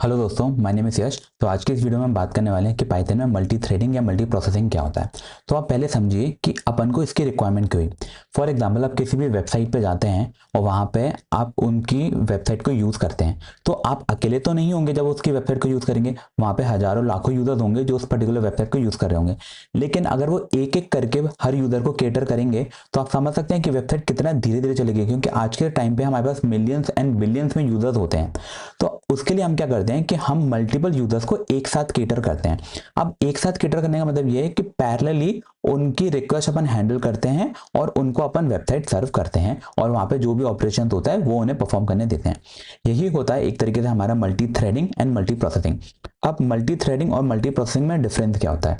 Hello दोस्तों, my name is यश। तो आज की इस वीडियो में हम बात करने वाले हैं कि पाइथन में मल्टी थ्रेडिंग या मल्टी प्रोसेसिंग क्या होता है। तो आप पहले समझिए कि अपन को इसकी रिक्वायरमेंट क्यों हुई। फॉर एग्जांपल, आप किसी भी वेबसाइट पे जाते हैं और वहाँ पे आप उनकी वेबसाइट को यूज़ करते हैं, तो आप अकेले तो नहीं होंगे जब उसकी वेबसाइट को यूज़ करेंगे। वहाँ पे हज़ारों लाखों यूज़र्स होंगे जो उस पर्टिकुलर वेबसाइट को यूज़ कर रहे होंगे। लेकिन अगर वो एक एक करके हर यूज़र को केटर करेंगे तो आप समझ सकते हैं कि वेबसाइट कितना धीरे धीरे चलेगी, क्योंकि आज के टाइम पे हमारे पास मिलियंस एंड बिलियंस में यूज़र्स होते हैं। तो उसके लिए हम क्या करते हैं कि हम मल्टीपल यूजर्स को एक साथ केटर करते हैं। अब एक साथ केटर करने का मतलब ये है कि पैरेलली उनकी रिक्वेस्ट अपन हैंडल करते हैं और उनको अपन वेबसाइट सर्व करते हैं, और वहां पे जो भी ऑपरेशन होता है वो उन्हें परफॉर्म करने देते हैं। यही होता है एक तरीके से हमारा multi threading and multi processing. अब मल्टी थ्रेडिंग और मल्टी प्रोसेसिंग में डिफरेंस क्या होता है?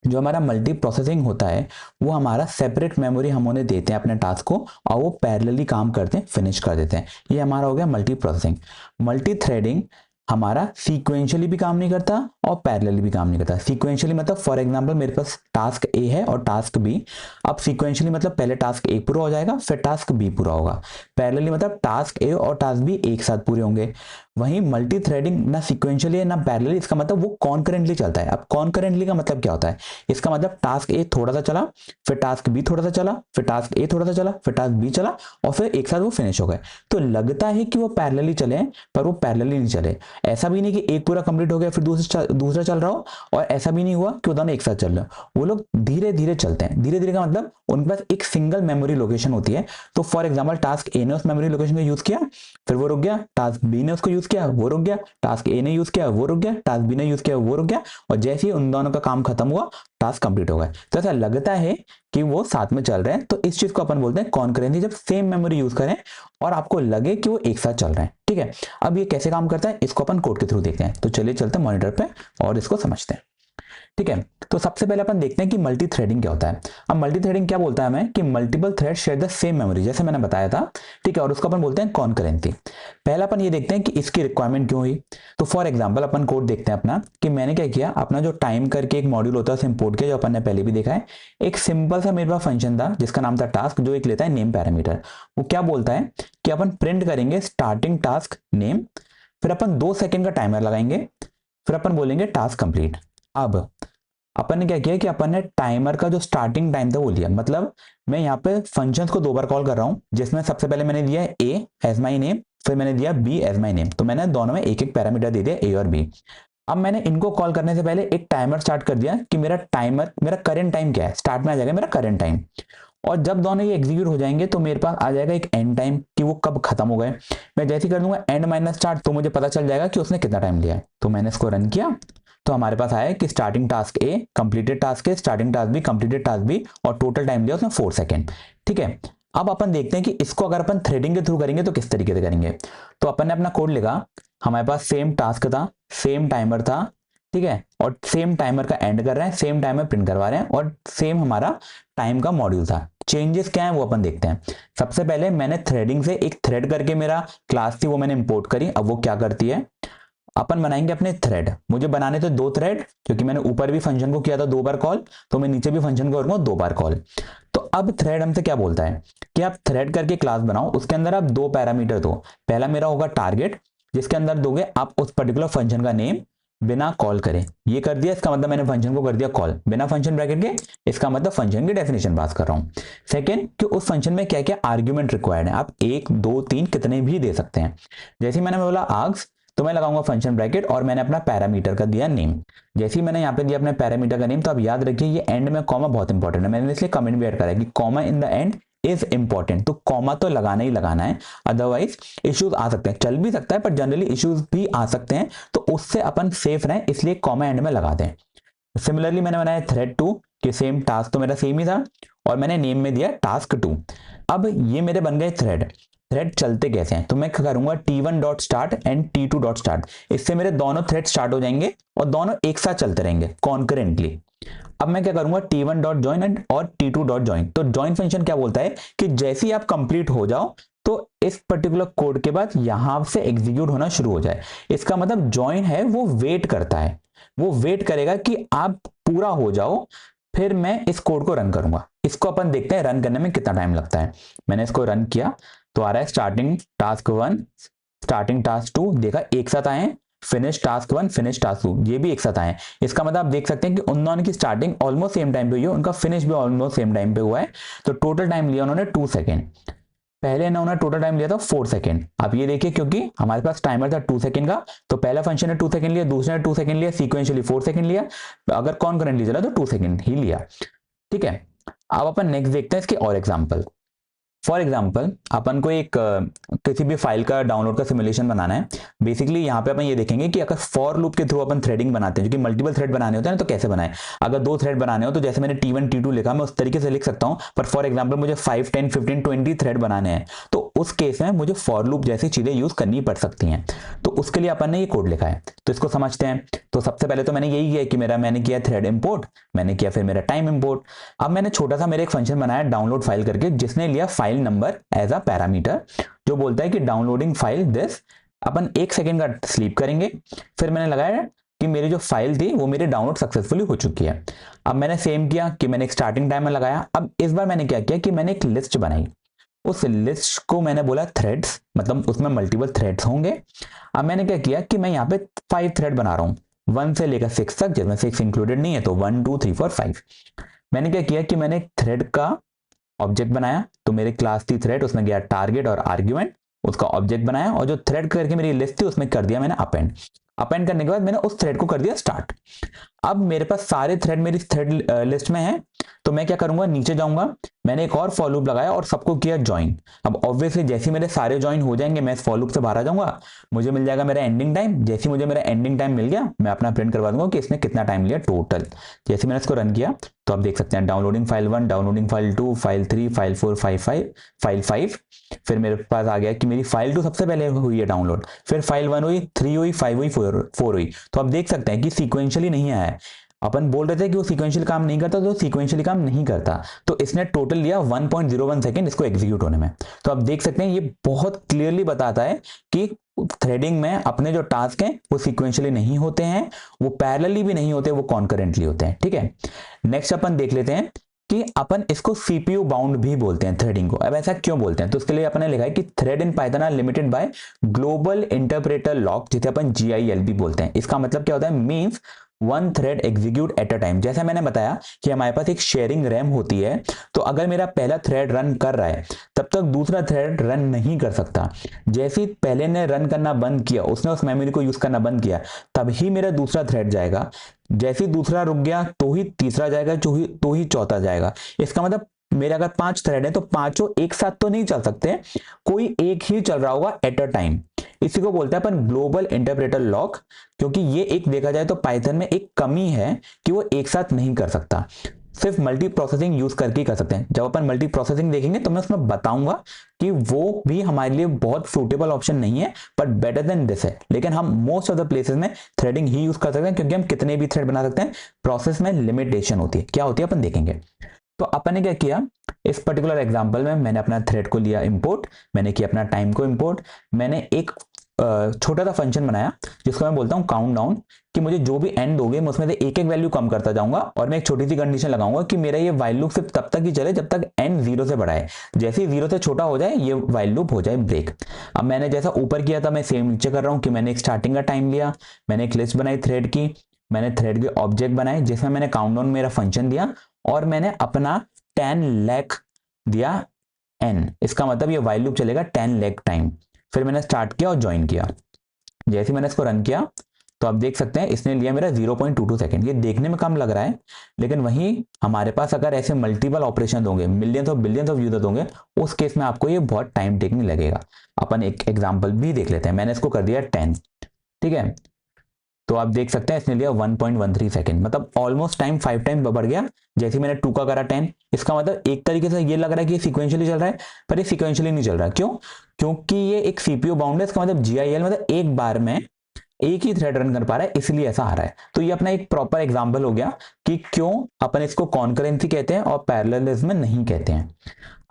जो हमारा मल्टी प्रोसेसिंग होता है वो हमारा सेपरेट मेमोरी हम उन्हें देते हैं अपने टास्क को, और वो पैरेलली काम करते हैं, फिनिश कर देते हैं। ये हमारा हो गया मल्टी प्रोसेसिंग। मल्टी थ्रेडिंग हमारा सीक्वेंशियली भी काम नहीं करता और पैरेलली भी काम नहीं करता। सीक्वेंशियली मतलब फॉर एग्जांपल मेरे पास टास्क ए है और टास्क बी। अब सीक्वेंशियली मतलब पहले टास्क ए पूरा हो जाएगा फिर टास्क बी पूरा होगा। पैरेलली मतलब टास्क ए और टास्क बी एक साथ पूरे होंगे। वहीं मल्टी थ्रेडिंग ना सीक्वेंशियली है ना पैरेलली, इसका मतलब वो कॉन्करेंटली चलता है। अब कॉन्करेंटली का मतलब क्या होता है? इसका मतलब टास्क ए थोड़ा सा चला, फिर टास्क बी थोड़ा सा चला, फिर टास्क ए थोड़ा सा चला, फिर टास्क बी चला, और फिर एक साथ वो फिनिश हो गए। तो लगता है कि वो पैरेलली चले पर वो पैरेलली नहीं चले। ऐसा भी नहीं कि एक पूरा कंप्लीट हो गया फिर दूसरा चल रहा हो, और ऐसा भी नहीं हुआ कि वो दोनों एक साथ चल रहे हो। वो लोग धीरे धीरे चलते हैं। धीरे धीरे का मतलब उनके पास एक सिंगल मेमोरी लोकेशन होती है। तो फॉर एग्जाम्पल टास्क ए ने उस मेमोरी लोकेशन को यूज किया, फिर वो रुक गया, टास्क बी ने उसको यूज किया, वो रुक गया, टास्क ए ने यूज किया, वो रुक गया, टास्क बी ने यूज किया, वो रुक गया, और जैसे ही उन दोनों का काम खत्म हुआ टास्क कंप्लीट हो गया। तो ऐसा लगता है कि वो साथ में चल रहे हैं। तो इस चीज को अपन बोलते हैं कॉन्करेंसी, जब सेम मेमोरी यूज करें और आपको लगे कि वो एक साथ चल रहे हैं। ठीक है, अब ये कैसे काम करता है इसको अपन कोड के थ्रू देखते हैं। तो चलिए चलते हैं मॉनिटर पे और इसको समझते हैं। ठीक है, तो सबसे पहले अपन देखते हैं कि मल्टी थ्रेडिंग क्या होता है। अब मल्टी थ्रेडिंग क्या बोलता है हमें कि multiple thread share the same memory, जैसे मैंने बताया था। ठीक है, और उसको अपन बोलते हैं कॉन्करेंसी। पहला अपन ये देखते हैं कि इसकी रिक्वायरमेंट क्यों हुई। तो फॉर एग्जांपल अपन कोड देखते हैं अपना कि मैंने क्या किया, अपना जो टाइम करके एक मॉड्यूल होता है उसे इंपोर्ट किया, जो अपन ने पहले भी देखा है। एक सिंपल सा मेरे पास फंक्शन था जिसका नाम था टास्क, जो एक लेता है नेम पैरामीटर। वो क्या बोलता है कि अपन प्रिंट करेंगे स्टार्टिंग टास्क नेम, फिर अपन 2 सेकंड का टाइमर लगाएंगे, फिर अपन बोलेंगे टास्क कंप्लीट। अब अपन ने क्या किया कि अपन ने टाइमर का जो स्टार्टिंग टाइम था वो लिया। मतलब मैं यहाँ पे फंक्शंस को 2 बार कॉल कर रहा हूँ, जिसमें सबसे पहले मैंने दिया ए एज माई नेम, फिर मैंने दिया बी एज माई नेम। तो मैंने दोनों में एक एक पैरामीटर दे दिया, ए और बी। अब मैंने इनको कॉल करने से पहले एक टाइमर स्टार्ट कर दिया कि मेरा करंट टाइम क्या है, स्टार्ट में आ जाएगा मेरा करंट टाइम। और जब दोनों ये एग्जीक्यूट हो जाएंगे तो मेरे पास आ जाएगा एक एंड टाइम कि वो कब खत्म हो गए। मैं जैसे ही कर दूंगा एंड माइनस स्टार्ट, तो मुझे पता चल जाएगा कि उसने कितना टाइम लिया है। तो मैंने इसको रन किया, तो हमारे पास आया कि starting task A completed task A, starting task B completed task B, और टोटल टाइम लिया उसने 4 सेकेंड। ठीक है, अब अपन देखते हैं कि इसको अगर अपन थ्रेडिंग के थ्रू करेंगे तो किस तरीके से करेंगे। तो अपन ने अपना कोड लिखा, हमारे पास सेम टास्क था, सेम टाइमर था, ठीक है, और सेम टाइमर का एंड कर रहे हैं, सेम टाइमर प्रिंट करवा रहे हैं, और सेम हमारा टाइम का मॉड्यूल था। चेंजेस क्या है वो अपन देखते हैं। सबसे पहले मैंने थ्रेडिंग से एक थ्रेड करके मेरा क्लास थी वो मैंने इंपोर्ट करी। अब वो क्या करती है, अपन बनाएंगे अपने थ्रेड। मुझे बनाने थे 2 थ्रेड, क्योंकि मैंने ऊपर भी फंक्शन को किया था 2 बार कॉल, तो मैं नीचे भी फंक्शन को करूंगा 2 बार कॉल। तो अब थ्रेड हमसे क्या बोलता है कि आप थ्रेड करके क्लास बनाओ, उसके अंदर आप 2 पैरामीटर दो। पहला मेरा होगा टारगेट, जिसके अंदर दोगे आप उस पर्टिकुलर फंक्शन का नेम बिना कॉल करे। ये कर दिया, इसका मतलब मैंने फंक्शन को कर दिया कॉल बिना फंक्शन ब्रैकेट के, इसका मतलब फंक्शन की डेफिनेशन पास कर रहा हूं। सेकंड, कि उस फंक्शन में क्या क्या आर्ग्यूमेंट रिक्वायर्ड है, आप 1 2 3 कितने भी दे सकते हैं। जैसे मैंने बोला आर्ग्स, तो मैं लगाऊंगा फंक्शन ब्रैकेट और मैंने अपना पैरामीटर का दिया नेम। जैसे ही मैंने यहाँ पे दिया अपने पैरामीटर का नेम, तो अब याद रखिए ये एंड में कॉमा बहुत इंपॉर्टेंट है। मैंने इसलिए कमेंट भी ऐड करा है कि comma in the end is important. तो कॉमा तो लगाना ही लगाना है, अदरवाइज इश्यूज आ सकते हैं। चल भी सकता है पर जनरली इश्यूज भी आ सकते हैं, तो उससे अपन सेफ रहें इसलिए कॉमा एंड में लगा दें। सिमिलरली मैंने बनाया थ्रेड 2 कि सेम टास्क तो मेरा सेम ही था, और मैंने नेम में दिया टास्क 2। अब ये मेरे बन गए थ्रेड। थ्रेड चलते कैसे हैं, तो मैं करूंगा T1 dot start and T2 dot start. इससे मेरे दोनों थ्रेड स्टार्ट हो जाएंगे और दोनों एक साथ चलते रहेंगे कॉन्करेंटली। अब मैं क्या करूंगा T1 डॉट ज्वाइन और T2 डॉट ज्वाइन। तो ज्वाइन फंक्शन क्या बोलता है कि जैसे ही आप कंप्लीट हो जाओ तो इस पर्टिकुलर कोड के बाद यहां से एग्जीक्यूट होना शुरू हो जाए। इसका मतलब ज्वाइन है वो वेट करता है, वो वेट करेगा कि आप पूरा हो जाओ, फिर मैं इस कोड को रन करूंगा। इसको अपन देखते हैं रन करने में कितना टाइम लगता है। मैंने इसको रन किया तो आ रहा है स्टार्टिंग टास्क 1 स्टार्टिंग टास्क 2, देखा एक साथ आए, फिनिश टास्क 1, फिनिश टास्क 2, ये भी एक साथ आए। इसका मतलब आप देख सकते हैं कि उन दोनों की स्टार्टिंग ऑलमोस्ट सेम टाइम पे हुई है, उनका फिनिश भी ऑलमोस्ट सेम टाइम पे हुआ है। तो टोटल टाइम लिया उन्होंने 2 सेकेंड। पहले ना उन्होंने टोटल टाइम लिया था 4 सेकंड। आप ये देखिए, क्योंकि हमारे पास टाइमर था 2 सेकंड का, तो पहला फंक्शन ने 2 सेकंड लिया, दूसरे ने 2 सेकंड लिया, सीक्वेंशियली 4 सेकंड लिया, अगर कॉन्करेंटली चला तो 2 सेकंड ही लिया। ठीक है, अब अपन नेक्स्ट देखते हैं इसके और एग्जांपल। फॉर एग्जाम्पल अपन को एक किसी भी फाइल का डाउनलोड का सिमुलेशन बनाना है। बेसिकली यहाँ पे अपन ये देखेंगे कि अगर फॉर लूप के थ्रू अपन थ्रेडिंग बनाते हैं, जो कि मल्टीपल थ्रेड बनाने होते हैं तो कैसे बनाए। अगर 2 थ्रेड बनाने हो तो जैसे मैंने T1 T2 लिखा, मैं उस तरीके से लिख सकता हूँ, पर फॉर एग्जाम्पल मुझे 5 10 15 20 थ्रेड बनाने हैं, तो उस केस में मुझे फॉर लूप जैसी चीजें यूज करनी पड़ सकती हैं। तो उसके लिए अपन ने ये कोड लिखा है, तो इसको समझते हैं। तो सबसे पहले तो मैंने यही किया कि मैंने किया थ्रेड इंपोर्ट, मैंने किया फिर मेरा टाइम इंपोर्ट। अब मैंने छोटा सा मेरा एक फंक्शन बनाया डाउनलोड फाइल करके, जिसने लिया file number as a parameter, जो बोलता है कि डाउनलोडिंग फाइल दिस। अपन 1 सेकेंड का स्लीप करेंगे। फिर मैंने लगाया कि मेरी जो फाइल थी वो मेरी डाउनलोड सक्सेसफुली हो चुकी है। अब मैंने सेम किया कि मैंने एक स्टार्टिंग टाइमर लगाया। अब इस बार मैंने क्या किया कि मैंने एक लिस्ट बनाई, उस लिस्ट को मैंने बोला थ्रेड्स, मतलब उसमें मल्टीपल थ्रेड्स होंगे। अब मैंने क्या किया कि मैं यहाँ पे 5 थ्रेड बना रहा हूँ 1 से लेकर 6 तक, जिसमें 6 इंक्लूडेड नहीं है, तो 1 2 3 4 5। मैंने क्या किया कि मैंने एक थ्रेड का ऑब्जेक्ट बनाया, तो मेरे क्लास थी थ्रेड, उसमें गया टारगेट और आर्ग्यूमेंट, उसका ऑब्जेक्ट बनाया, और जो थ्रेड करके मेरी लिस्ट थी उसमें कर दिया मैंने अपेंड। अपेंड करने के बाद मैंने उस थ्रेड को कर दिया स्टार्ट। अब मेरे पास सारे थ्रेड मेरी थ्रेड लिस्ट में है, तो मैं क्या करूंगा, नीचे जाऊंगा, मैंने एक और फॉर लूप लगाया और सबको किया ज्वाइन। अब ऑब्वियसली जैसे मेरे सारे ज्वाइन हो जाएंगे, मैं इस फॉर लूप से बाहर आ जाऊंगा, मुझे मिल जाएगा मेरा एंडिंग टाइम। जैसे मुझे मेरा एंडिंग टाइम मिल गया, मैं अपना प्रिंट करवा दूंगा कि इसने कितना टाइम लिया टोटल। जैसे मैंने इसको रन किया तो आप देख सकते हैं downloading file 1, downloading file 2, file 3, file 4, file 5। फिर मेरे पास आ गया कि मेरी फाइल 2 सबसे पहले हुई है डाउनलोड, फिर फाइल 1 हुई, 3 हुई, 5 हुई, 4 हुई। तो आप देख सकते हैं कि सीक्वेंशियली नहीं आया है। अपन बोल रहे थे कि वो सीक्वेंशियल काम नहीं करता, तो सीक्वेंशियली काम नहीं करता, तो इसने टोटल लिया 1.01 सेकंड इसको एग्जीक्यूट होने में। तो आप देख सकते हैं ये बहुत क्लियरली बताता है कि थ्रेडिंग में अपने जो टास्क हैं वो सीक्वेंशियली नहीं होते हैं, वो पैरेलली भी नहीं होते, वो कॉन्करेंटली होते हैं। ठीक है, नेक्स्ट अपन देख लेते हैं कि अपन इसको सीपीयू बाउंड भी बोलते हैं थ्रेडिंग को। अब ऐसा क्यों बोलते हैं, तो उसके लिए अपन ने लिखा है कि thread in Python are limited by global interpreter lock, जिसे अपन GILB बोलते हैं। इसका मतलब क्या होता है, means 1 thread execute at a time. जैसे मैंने बताया कि हमारे पास एक शेयरिंग रैम होती है, तो अगर मेरा पहला थ्रेड रन कर रहा है तब तक दूसरा थ्रेड रन नहीं कर सकता। जैसे ही पहले ने रन करना बंद किया, उसने उस मेमोरी को यूज करना बंद किया, तभी मेरा दूसरा थ्रेड जाएगा। जैसे ही दूसरा रुक गया तो ही तीसरा जाएगा, तो ही चौथा जाएगा। इसका मतलब मेरे अगर 5 थ्रेड है तो पांचों एक साथ तो नहीं चल सकते, कोई एक ही चल रहा होगा एट अ टाइम। इसी को बोलते हैं अपन ग्लोबल इंटरप्रेटर लॉक, क्योंकि ये एक देखा जाए तो पाइथन में एक कमी है कि वो एक साथ नहीं कर सकता, सिर्फ मल्टी प्रोसेसिंग यूज करके ही कर सकते हैं। जब अपन मल्टी प्रोसेसिंग देखेंगे तो मैं उसमें बताऊंगा कि वो भी हमारे लिए बहुत सूटेबल ऑप्शन नहीं है, बट बेटर देन दिस है। लेकिन हम मोस्ट ऑफ द प्लेसेस में थ्रेडिंग ही यूज कर सकते हैं, क्योंकि हम कितने भी थ्रेड बना सकते हैं, प्रोसेस में लिमिटेशन होती है। क्या होती है अपन देखेंगे। तो अपन ने क्या किया, इस पर्टिकुलर एग्जांपल में मैंने अपना थ्रेड को लिया इंपोर्ट, मैंने किया अपना टाइम को इंपोर्ट, मैंने एक छोटा सा फंक्शन बनाया जिसको मैं बोलता हूं काउंट डाउन, कि मुझे जो भी एंड दोगे मैं उसमें से एक एक वैल्यू कम करता जाऊंगा, और मैं एक छोटी सी कंडीशन लगाऊंगा कि मेरा ये वाइल लूप सिर्फ तब तक ही चले जब तक एंड 0 से बड़ा है। जैसे ही 0 से छोटा हो जाए ये वाइल लूप हो जाए ब्रेक। अब मैंने जैसा ऊपर किया था मैं सेम नीचे कर रहा हूं कि मैंने एक स्टार्टिंग का टाइम लिया, मैंने एक लिस्ट बनाई थ्रेड की, मैंने थ्रेड के ऑब्जेक्ट बनाए जिसमें मैंने काउंट डाउन मेरा फंक्शन दिया, और मैंने अपना 10 लाख दिया n। इसका मतलब ये वाइल लूप चलेगा 10 लाख टाइम। फिर मैंने स्टार्ट किया और ज्वाइन किया। जैसे मैंने इसको रन किया तो आप देख सकते हैं इसने लिया मेरा 0.22 सेकंड। ये देखने में कम लग रहा है, लेकिन वहीं हमारे पास अगर ऐसे मल्टीपल ऑपरेशन होंगे, millions of billions of user होंगे, उस केस में आपको ये बहुत टाइम टेकिंग लगेगा। अपन एक एग्जांपल भी देख लेते हैं। मैंने इसको कर दिया 10, ठीक है, तो आप देख सकते हैं इसने लिया 1.13 सेकंड, मतलब ऑलमोस्ट टाइम 5 टाइम बढ़ गया। जैसे मैंने 2 का करा 10, इसका मतलब एक तरीके से ये लग रहा है कि ये सीक्वेंशियली चल रहा है, पर ये सीक्वेंशियली नहीं चल रहा। क्यों? क्योंकि ये एक सीपीयू बाउंड है। इसका मतलब GIL मतलब एक बार में एक ही थ्रेड रन कर पा रहा है, इसलिए ऐसा आ रहा है। तो ये अपना एक प्रॉपर एग्जांपल हो गया कि क्यों अपन इसको कॉन्करेंसी कहते हैं और पैरेललिज्म में नहीं कहते हैं।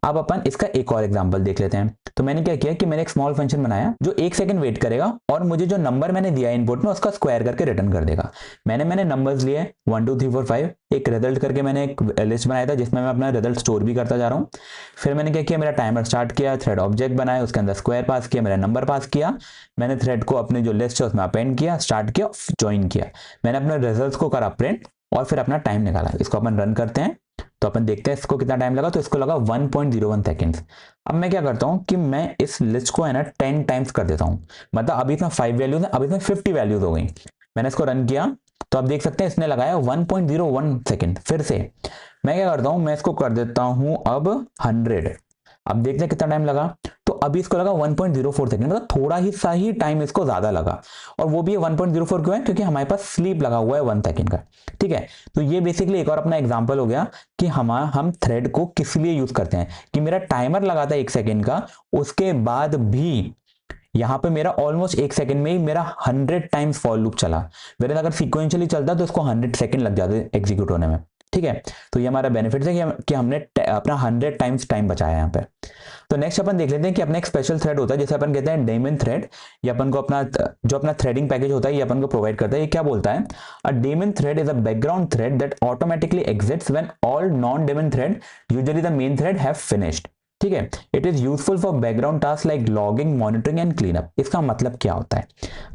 अब अपन इसका एक और एग्जांपल देख लेते हैं। तो मैंने क्या किया कि मैंने एक स्मॉल फंक्शन बनाया जो 1 सेकंड वेट करेगा और मुझे जो नंबर मैंने दिया इनपुट में उसका स्क्वायर करके रिटर्न कर देगा। मैंने नंबर्स लिए 1 2 3 4 5, एक रिजल्ट करके मैंने एक लिस्ट बनाया था जिसमें मैं अपना रिजल्ट स्टोर भी करता जा रहा हूँ। फिर मैंने क्या किया, मेरा टाइमर स्टार्ट किया, थ्रेड ऑब्जेक्ट बनाया, उसके अंदर स्क्वायर पास किया, मेरा नंबर पास किया, मैंने थ्रेड को अपनी जो लिस्ट है उसमें अपेंड किया, स्टार्ट किया, ज्वाइन किया, मैंने अपने रिजल्ट को करा प्रिंट और फिर अपना टाइम निकाला। इसको अपन रन करते हैं तो अपन देखते हैं इसको कितना टाइम लगा। तो इसको लगा 1.01 सेकेंड्स। अब मैं क्या करता हूं कि मैं इस लिस्ट को है ना 10 टाइम्स कर देता हूं। मतलब अभी इसमें 5 वैल्यूज है, अभी इसमें 50 वैल्यूज हो गई। मैंने इसको रन किया तो आप देख सकते हैं इसने लगाया 1.01 सेकेंड। फिर से मैं क्या करता हूं, मैं इसको कर देता हूं अब 100। अब देखते हैं कितना टाइम लगा। तो अभी इसको लगा 1.04 सेकंड, मतलब थोड़ा ही सा ही टाइम इसको ज्यादा लगा। और वो भी 1.04 क्यों है, क्योंकि हमारे पास स्लीप लगा हुआ है 1 सेकंड का। ठीक है, तो ये बेसिकली एक और अपना एग्जांपल हो गया कि हम थ्रेड को किस लिए यूज करते हैं। कि मेरा टाइमर लगा था 1 सेकंड का, उसके बाद भी यहां पे मेरा ऑलमोस्ट 1 सेकंड में ही मेरा 100 टाइम्स फॉर लूप चला। वेर अगर सीक्वेंशियली चलता तो इसको 100 सेकंड लग जाते एग्जीक्यूट होने में। ठीक है, तो ये हमारा बेनिफिट है कि हमने अपना 100 टाइम्स टाइम बचाया यहाँ पे। तो नेक्स्ट अपन देख लेते हैं कि अपना एक स्पेशल थ्रेड होता है जैसे अपन कहते हैं डेमन थ्रेड। ये अपन को अपना थ्रेडिंग पैकेज होता है ये अपन को प्रोवाइड करता है। ये क्या बोलता है, a daemon thread is a background thread that automatically exits when all non daemon thread usually the main thread have finished. ठीक है, it is useful for background task like logging, monitoring and clean up. इसका मतलब क्या होता है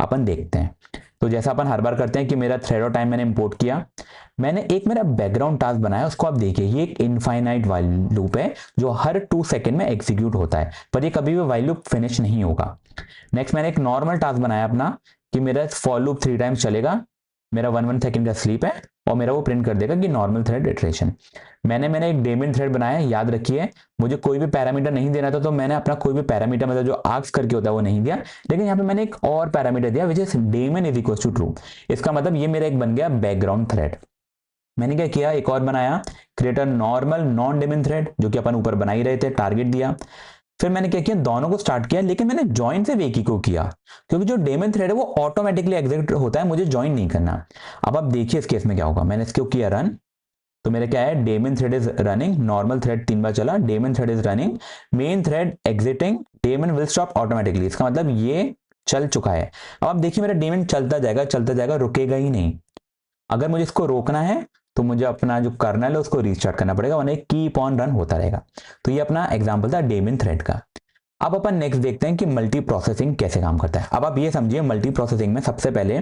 अपन देखते हैं। तो जैसा अपन हर बार करते हैं कि मेरा थ्रेड और टाइम मैंने इंपोर्ट किया, मैंने एक मेरा बैकग्राउंड टास्क बनाया, उसको आप देखिए ये एक इनफाइनाइट वाइल लूप है जो हर 2 सेकंड में एग्जीक्यूट होता है, पर ये कभी भी वाइल लूप फिनिश नहीं होगा। नेक्स्ट मैंने एक नॉर्मल टास्क बनाया अपना कि मेरा फॉर लूप 3 टाइम्स चलेगा, मेरा 1 सेकंड का स्लीप है और मेरा वो प्रिंट कर देगा कि नॉर्मल थ्रेड इटरेशन। मैंने एक डेमन थ्रेड बनाया, याद रखिए मुझे कोई भी पैरामीटर नहीं देना था, तो मैंने अपना कोई भी पैरामीटर मतलब जो आर्क्स करके होता है वो नहीं दिया, लेकिन यहाँ पे मैंने एक और पैरामीटर दिया which is daemon is equal to true. इसका मतलब ये मेरा एक बन गया बैकग्राउंड थ्रेड। मैंने क्या किया, एक और बनाया, create a normal non daemon thread जो कि अपन ऊपर बना ही रहे थे, टारगेट दिया। फिर मैंने क्या किया, दोनों को स्टार्ट किया, लेकिन मैंने ज्वाइन से एक ही को किया क्योंकि जो डेमन थ्रेड है वो ऑटोमेटिकली एग्जीक्यूट होता है, मुझे ज्वाइन नहीं करना। अब आप देखिए इस केस में क्या होगा, मैंने इसको किया रन, तो मेरा क्या है, daemon thread is running, normal thread 3 बार चला, daemon thread is running, main thread exiting, daemon will stop automatically. इसका मतलब ये चल चुका है। अब आप देखिए मेरा डेमन चलता जाएगा, रुकेगा ही नहीं। अगर मुझे इसको रोकना है तो मुझे अपना जो कर्नल है उसको रीस्टार्ट करना पड़ेगा, वरना कीप ऑन रन होता रहेगा। तो ये अपना एग्जांपल था डेमन थ्रेड का। अब अपन नेक्स्ट देखते हैं कि मल्टी प्रोसेसिंग कैसे काम करता है। अब आप ये समझिए मल्टी प्रोसेसिंग में सबसे पहले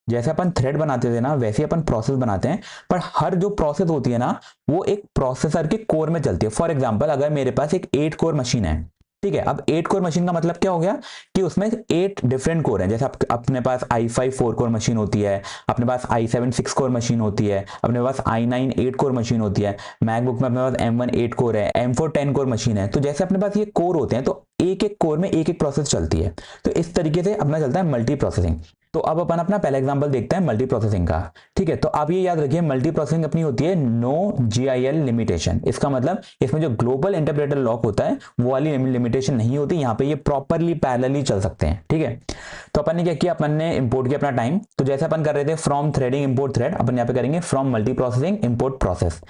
जैसे अपन थ्रेड बनाते थे ना वैसे ही अपन प्रोसेस बनाते हैं, पर हर जो प्रोसेस होती है ना वो एक प्रोसेसर के कोर में चलती है। फॉर एग्जांपल अगर मेरे पास एक 8 कोर मशीन है, ठीक है, अब 8 कोर मशीन का मतलब क्या हो गया कि उसमें 8 डिफरेंट कोर हैं। जैसे अपने पास i5 4 कोर मशीन होती है, अपने पास i7 6 कोर मशीन होती है, अपने पास i9 8 कोर मशीन होती है, मैकबुक में अपने पास M1 8 कोर है, M4 10 कोर मशीन है। तो जैसे अपने पास ये कोर होते हैं तो एक एक कोर में एक एक प्रोसेस चलती है। तो इस तरीके से अपना चलता है मल्टी प्रोसेसिंग। तो अब अपन अपना पहला एग्जांपल देखते हैं मल्टी प्रोसेसिंग का। ठीक है, तो आप ये याद रखिए मल्टी प्रोसेसिंग अपनी होती है नो GIL लिमिटेशन। इसका मतलब इसमें जो ग्लोबल इंटरप्रेटर लॉक होता है वो वाली लिमिटेशन नहीं होती, यहाँ पे ये प्रॉपरली पैरेलली चल सकते हैं। ठीक है, तो अपन ने क्या किया, अपन ने इंपोर्ट किया अपना टाइम। तो जैसे अपन कर रहे थे फ्रॉम थ्रेडिंग इंपोर्ट थ्रेड, अपन यहाँ पे करेंगे from multi processing import process.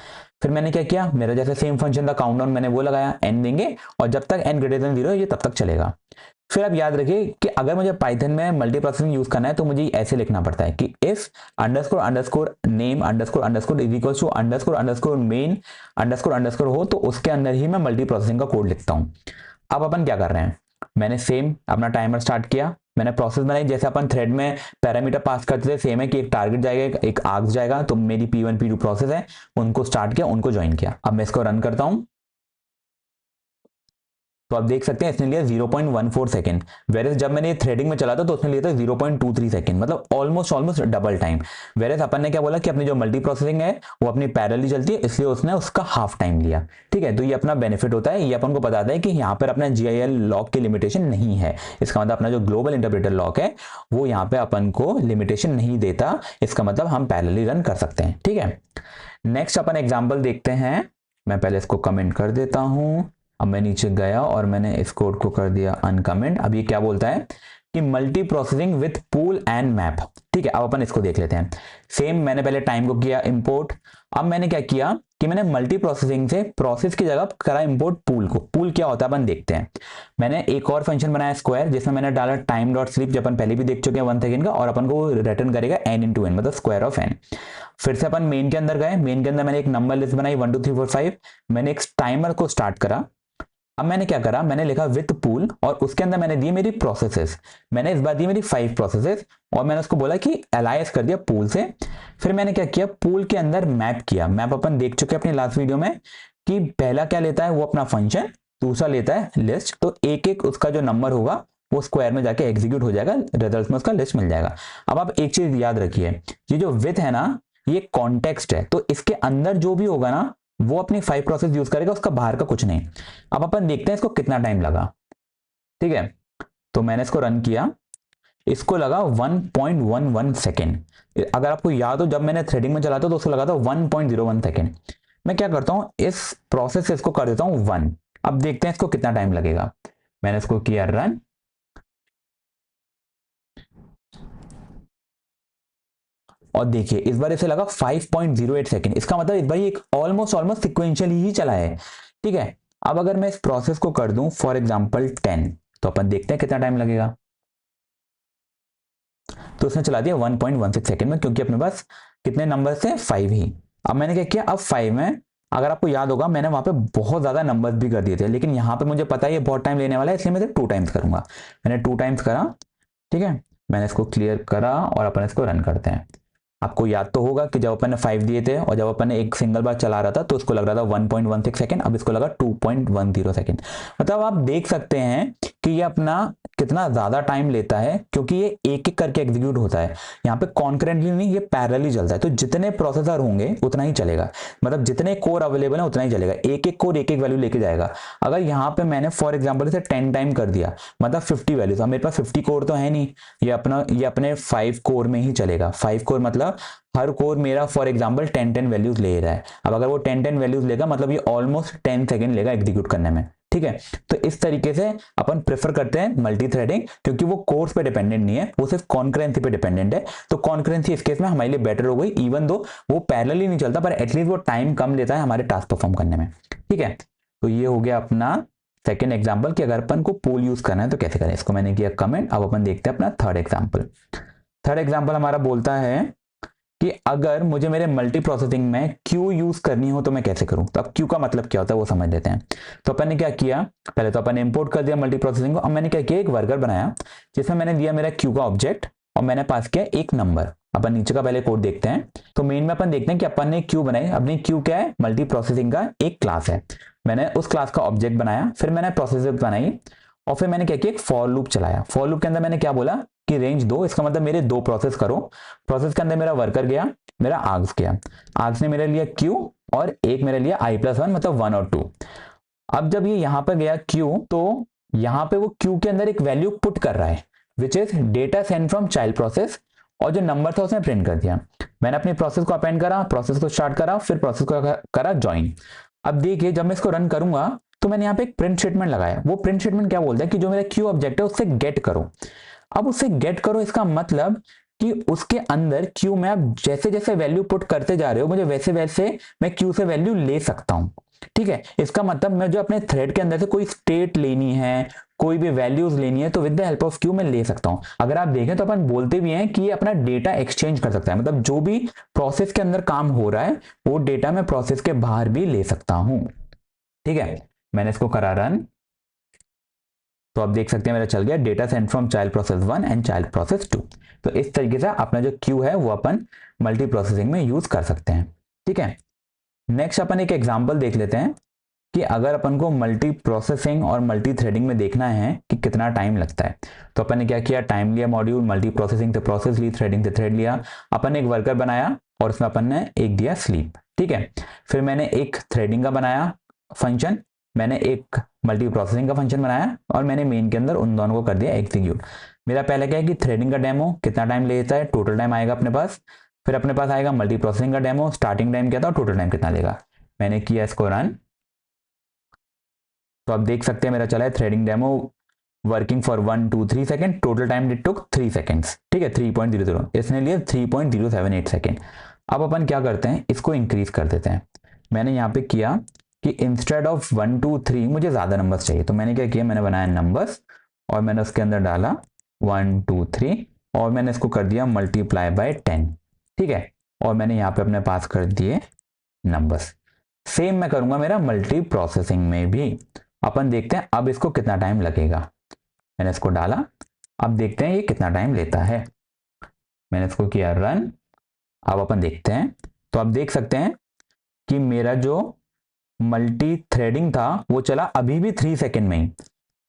फिर मैंने क्या किया, मेरा जैसे सेम फंक्शन था काउंटडाउन मैंने वो लगाया, n देंगे और जब तक n ग्रेटर देन 0 ये तब तक चलेगा। फिर आप याद रखिए कि अगर मुझे पाइथन में मल्टी प्रोसेसिंग यूज करना है तो मुझे ऐसे लिखना पड़ता है कि if underscore underscore name underscore underscore is equal to underscore underscore main underscore underscore हो, तो उसके अंदर ही मैं मल्टी प्रोसेसिंग का कोड लिखता हूँ। अब अपन क्या कर रहे हैं, मैंने सेम अपना टाइमर स्टार्ट किया, मैंने प्रोसेस बनाई जैसे अपन थ्रेड में पैरामीटर पास करते थे, सेम है कि एक टारगेट जाएगा एक आर्क्स जाएगा। तो मेरी P1 P2 प्रोसेस है, उनको स्टार्ट किया, उनको ज्वाइन किया। अब मैं इसको रन करता हूं तो आप देख सकते हैं इसने लिया 0.14 सेकंड, वेरेस जब मैंने थ्रेडिंग में चला था तो उसने लिया था 0.23 सेकंड, मतलब ऑलमोस्ट डबल टाइम। वेरेस अपन ने क्या बोला कि अपनी जो मल्टी प्रोसेसिंग है वो अपनी पैरेलली चलती है, इसलिए उसने उसका हाफ टाइम लिया। ठीक है, तो ये अपना बेनिफिट होता है, ये अपन को बताता है कि यहाँ पर अपना GIL लॉक की लिमिटेशन नहीं है। इसका मतलब अपना जो ग्लोबल इंटरप्रेटर लॉक है वो यहाँ पे अपन को लिमिटेशन नहीं देता, इसका मतलब हम पैरेलली रन कर सकते हैं। ठीक है, नेक्स्ट अपन एग्जाम्पल देखते हैं। मैं पहले इसको कमेंट कर देता हूं। अब मैं नीचे गया और मैंने इस कोड को कर दिया अनकमेंट। अब ये क्या बोलता है कि multi processing with pool and map. ठीक है, अब अपन इसको देख लेते हैं। सेम मैंने पहले टाइम को किया इंपोर्ट, अब मैंने क्या किया कि मैंने मल्टी प्रोसेसिंग से प्रोसेस की जगह करा इंपोर्ट पूल को। पूल क्या होता है अपन देखते हैं। मैंने एक और फंक्शन बनाया स्क्वायर, जिसमें मैंने डाला टाइम डॉट स्लीप, जो अपन पहले भी देख चुके हैं 1 सेकंड का, और अपन को रिटर्न करेगा n इंटू एन, मतलब स्क्वायर ऑफ n। फिर से अपन मेन के अंदर गए, मेन के अंदर मैंने एक नंबर लिस्ट बनाई 1 2 3 4 5, मैंने एक टाइमर को स्टार्ट करा। अब मैंने क्या करा, मैंने लिखा विथ पूल और उसके अंदर मैंने दी मेरी प्रोसेसेस। मैंने इस बार दी मेरी 5 प्रोसेसेस और मैंने उसको बोला कि एलाइज कर दिया पूल से। फिर मैंने क्या किया, पूल के अंदर मैप किया। मैप अपन देख चुके हैं अपनी लास्ट वीडियो में कि पहला क्या लेता है वो अपना फंक्शन, दूसरा लेता है लिस्ट। तो एक एक उसका जो नंबर होगा वो स्क्वायर में जाके एग्जीक्यूट हो जाएगा, रिजल्ट में उसका लिस्ट मिल जाएगा। अब आप एक चीज याद रखिए, ये जो विथ है ना ये कॉन्टेक्स्ट है, तो इसके अंदर जो भी होगा ना वो अपनी 5 प्रोसेस यूज करेगा, उसका बाहर का कुछ नहीं। अब अपन देखते हैं इसको कितना टाइम लगा। ठीक है, तो मैंने इसको रन किया, इसको लगा 1.11 सेकेंड। अगर आपको याद हो जब मैंने थ्रेडिंग में चला था तो उसको लगा था 1.01 सेकेंड। मैं क्या करता हूं, इस प्रोसेस से इसको कर देता हूं 1। अब देखते हैं इसको कितना टाइम लगेगा। मैंने इसको किया रन, और देखिए इस बार इसे लगा 5.08 सेकेंड। इसका मतलब इस बार ये ऑलमोस्ट सिक्वेंशियली ही चला है। ठीक है, अब अगर मैं इस प्रोसेस को कर दूं फॉर एग्जांपल 10, तो अपन देखते हैं कितना टाइम लगेगा। तो उसने चला दिया 1.16 सेकेंड में, क्योंकि अपने पास कितने नंबर थे 5 ही। अब मैंने क्या किया, अब 5 में अगर आपको याद होगा मैंने वहां पे बहुत ज्यादा नंबर्स भी कर दिए थे, लेकिन यहाँ पे मुझे पता है ये बहुत टाइम लेने वाला है, इसलिए मैं 2 टाइम्स करूंगा। मैंने 2 टाइम्स करा। ठीक है, मैंने इसको क्लियर करा और अपन इसको रन करते हैं। आपको याद तो होगा कि जब अपन ने 5 दिए थे और जब अपन ने एक सिंगल बार चला रहा था तो उसको लग रहा था 1.16 सेकेंड, अब इसको लगा 2.10 सेकेंड। मतलब आप देख सकते हैं कि ये अपना कितना ज्यादा टाइम लेता है, क्योंकि ये एक एक करके एग्जीक्यूट होता है। यहाँ पे कॉन्करेंटली नहीं, ये पैरेलली चलता है। तो जितने प्रोसेसर होंगे उतना ही चलेगा, मतलब जितने कोर अवेलेबल है उतना ही चलेगा। एक एक कोर एक एक वैल्यू लेके जाएगा। अगर यहाँ पे मैंने फॉर एग्जाम्पल इसे 10 टाइम कर दिया, मतलब 50 वैल्यूज। अब मेरे पास 50 कोर तो है नहीं, ये अपने 5 कोर में ही चलेगा। 5 कोर मतलब हर कोर मेरा फॉर एग्जांपल 10 वैल्यूज ले रहा है। अब अगर वो 10 वैल्यूज लेगा मतलब ये ऑलमोस्ट 10 सेकंड लेगा एग्जीक्यूट करने में। ठीक है, तो इस तरीके से अपन प्रेफर करते हैं मल्टी थ्रेडिंग, क्योंकि वो कोर्स पे डिपेंडेंट नहीं है, वो सिर्फ कॉन्करेंसी पे डिपेंडेंट है। तो कॉन्करेंसी इस केस में हमारे लिए बेटर हो गई, इवन दो वो पैरेलली नहीं चलता, पर एटलीस्ट वो टाइम कम लेता है हमारे टास्क परफॉर्म करने में। ठीक है, तो ये हो गया अपना सेकेंड एग्जाम्पल कि अगर अपन को पूल यूज करना है तो कैसे करें। इसको मैंने किया कमेंट। अब अपन देखते हैं अपना थर्ड एग्जाम्पल। थर्ड एग्जाम्पल हमारा बोलता है कि अगर मुझे मेरे मल्टी प्रोसेसिंग में क्यू यूज करनी हो तो मैं कैसे करूं। तो अब क्यू का मतलब क्या होता है वो समझ लेते हैं। तो अपन ने क्या किया, पहले तो अपन ने इंपोर्ट कर दिया मल्टी प्रोसेसिंग को। अब मैंने क्या किया, एक वर्कर बनाया जिसमें मैंने दिया मेरा क्यू का ऑब्जेक्ट और मैंने पास किया एक नंबर। अपन नीचे का पहले कोड देखते हैं। तो मेन में अपन देखते हैं कि अपन ने क्यू बनाई। अपनी क्यू क्या है, मल्टी प्रोसेसिंग का एक क्लास है। मैंने उस क्लास का ऑब्जेक्ट बनाया, फिर मैंने प्रोसेसर बनाई और फिर मैंने क्या किया, एक फॉर लूप चलाया। फॉर लूप के अंदर मैंने क्या बोला कि रेंज 2, इसका मतलब मेरे 2 प्रोसेस करो। प्रोसेस के अंदर मेरा वर्कर गया, मेरा आर्ग्स गया। आर्ग्स ने मेरे लिया क्यू और एक मेरे लिया i+1 मतलब 1 और 2। अब जब ये यहां पर गया क्यू, तो यहां पे वो क्यू के अंदर एक वैल्यू पुट कर रहा है which is data send from child process, और जो नंबर था उसने प्रिंट कर दिया। मैंने अपनी प्रोसेस को अपेंड करा, प्रोसेस को स्टार्ट करा, फिर प्रोसेस को करा ज्वाइन। अब देखिए जब मैं इसको रन करूंगा तो मैंने यहाँ पे एक प्रिंट स्टेटमेंट लगाया। वो प्रिंट स्टेटमेंट क्या बोलता है कि जो मेरा क्यू ऑब्जेक्ट है उससे गेट करो। अब उससे गेट करो इसका मतलब कि उसके अंदर क्यू में आप जैसे जैसे वैल्यू पुट करते जा रहे हो मुझे वैसे वैसे मैं क्यू से वैल्यू ले सकता हूं। ठीक है, इसका मतलब मैं जो अपने थ्रेड के अंदर से कोई स्टेट लेनी है, कोई भी वैल्यूज लेनी है, तो with the help of Q मैं ले सकता हूं। अगर आप देखें तो अपन बोलते भी हैं कि ये अपना डेटा एक्सचेंज कर सकता है, मतलब जो भी प्रोसेस के अंदर काम हो रहा है वो डेटा मैं प्रोसेस के बाहर भी ले सकता हूं। ठीक है, मैंने इसको करा रन, तो आप देख सकते हैं मेरा चल गया data send from child process 1 and child process 2। तो इस तरीके से अपना जो क्यू है वो अपन मल्टी प्रोसेसिंग में यूज कर सकते हैं। ठीक है, नेक्स्ट अपन एक एग्जांपल देख लेते हैं कि अगर अपन को मल्टी प्रोसेसिंग और मल्टी थ्रेडिंग में देखना है कि कितना टाइम लगता है। तो अपन ने क्या किया, टाइम लिया मॉड्यूल, मल्टी प्रोसेसिंग से प्रोसेस ली, थ्रेडिंग से थ्रेड लिया। अपन ने एक वर्कर बनाया और उसमें अपन ने एक दिया स्लीप। ठीक है, फिर मैंने एक थ्रेडिंग का बनाया फंक्शन, मैंने एक मल्टी प्रोसेसिंग का फंक्शन बनाया और मैंने मेन के अंदर उन दोनों को कर दिया एग्जीक्यूट। मेरा पहला क्या है कि थ्रेडिंग का डेमो कितना टाइम लेता है, टोटल टाइम आएगा अपने पास। फिर अपने पास आएगा मल्टी प्रोसेसिंग का डेमो, स्टार्टिंग टाइम क्या था और टोटल टाइम कितना लेगा। मैंने किया इसको रन, तो आप देख सकते हैं मेरा चला है threading demo working for 1 2 3 second, total time it took 3 seconds, ठीक है 3.00, इसने लिए 3.078 सेकेंड। अब अपन क्या करते हैं, इसको इंक्रीज कर देते हैं। मैंने यहाँ पे किया कि इंस्टेड ऑफ 1 2 3 मुझे ज़्यादा नंबर्स चाहिए, तो मैंने क्या किया, मैंने बनाया नंबर्स और मैंने उसके अंदर डाला 1 2 3 और मैंने इसको कर दिया मल्टीप्लाई बाय 10, ठीक है, और मैंने यहाँ पे अपने पास कर दिए नंबर्स। सेम मैं करूंगा मेरा मल्टी प्रोसेसिंग में भी। अपन देखते हैं अब इसको कितना टाइम लगेगा। मैंने इसको डाला, अब देखते हैं ये कितना टाइम लेता है। मैंने इसको किया रन, अब अपन देखते हैं। तो आप देख सकते हैं कि मेरा जो मल्टी थ्रेडिंग था वो चला अभी भी 3 सेकेंड में ही।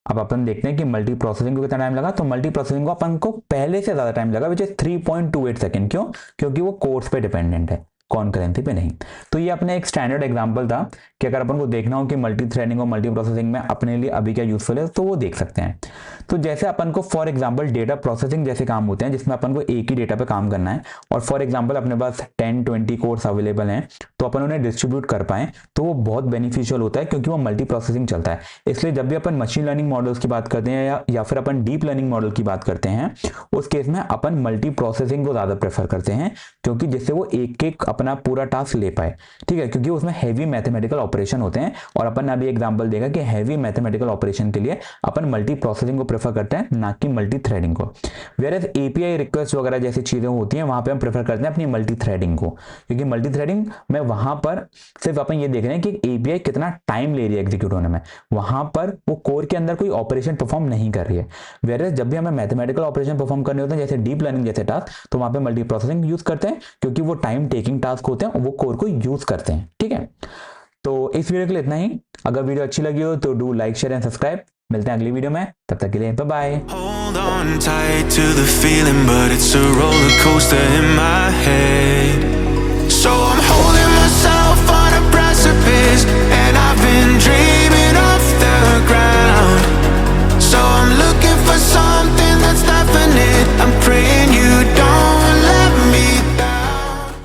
अब अपन देखते हैं कि मल्टी प्रोसेसिंग को कितना टाइम लगा। तो मल्टी प्रोसेसिंग को अपन को पहले से ज्यादा टाइम लगा, विच इज 3.28 सेकेंड। क्यों? क्योंकि वो कोर्स पे डिपेंडेंट है, कॉन्करेंसी पे नहीं। तो ये अपने एक स्टैंडर्ड एग्जांपल था कि अगर अपन को देखना हो कि मल्टी थ्रेडिंग और मल्टी प्रोसेसिंग में अपने लिए अभी क्या यूजफुल है तो वो देख सकते हैं। तो जैसे अपन को फॉर एग्जांपल डेटा प्रोसेसिंग जैसे काम होते हैं जिसमें अपन को एक ही डेटा पे काम करना है और फॉर एग्जांपल अपने पास 10-20 कोर्स अवेलेबल हैं तो अपन उन्हें डिस्ट्रीब्यूट कर पाए तो वो बहुत बेनिफिशियल होता है क्योंकि वो मल्टी प्रोसेसिंग चलता है। इसलिए जब भी अपन मशीन लर्निंग मॉडल्स की बात करते हैं या फिर अपन डीप लर्निंग मॉडल की बात करते हैं उस केस में अपन मल्टी प्रोसेसिंग को ज्यादा प्रेफर करते हैं क्योंकि जिससे वो एक एक अपना पूरा टास्क ले पाए, ठीक है, क्योंकि उसमें हैवी मैथमेटिकल ऑपरेशन होते हैं और अपन ने अभी एग्जांपल देखा कि हैवी मैथमेटिकल ऑपरेशन के लिए अपन मल्टी प्रोसेसिंग को प्रेफर करते हैं ना कि मल्टी थ्रेडिंग को। वेयर एपीआई रिक्वेस्ट वगैरह जैसी चीजें होती हैं वहां पे हम प्रेफर करते हैं अपनी मल्टी थ्रेडिंग को, क्योंकि मल्टी थ्रेडिंग में वहां पर सिर्फ अपन ये देख रहे हैं कि एपीआई कितना टाइम ले रही है एग्जीक्यूट होने में, वहां पर वो कोर के अंदर कोई ऑपरेशन परफॉर्म नहीं कर रही है। वेयर जब भी हमें मैथमेटिकल ऑपरेशन परफॉर्म करने होते हैं जैसे डीप लर्निंग जैसे टास्क तो वहां पे मल्टी प्रोसेसिंग यूज करते हैं क्योंकि वो टाइम टेकिंग टास्क होते हैं और वो कोर को यूज करते हैं, ठीक है। तो इस वीडियो के लिए इतना ही। अगर वीडियो अच्छी लगी हो तो do like share and subscribe. मिलते हैं अगली वीडियो में, तब तक के लिए bye bye. Hold on tight to the feeling, but it's a roller coaster in my head.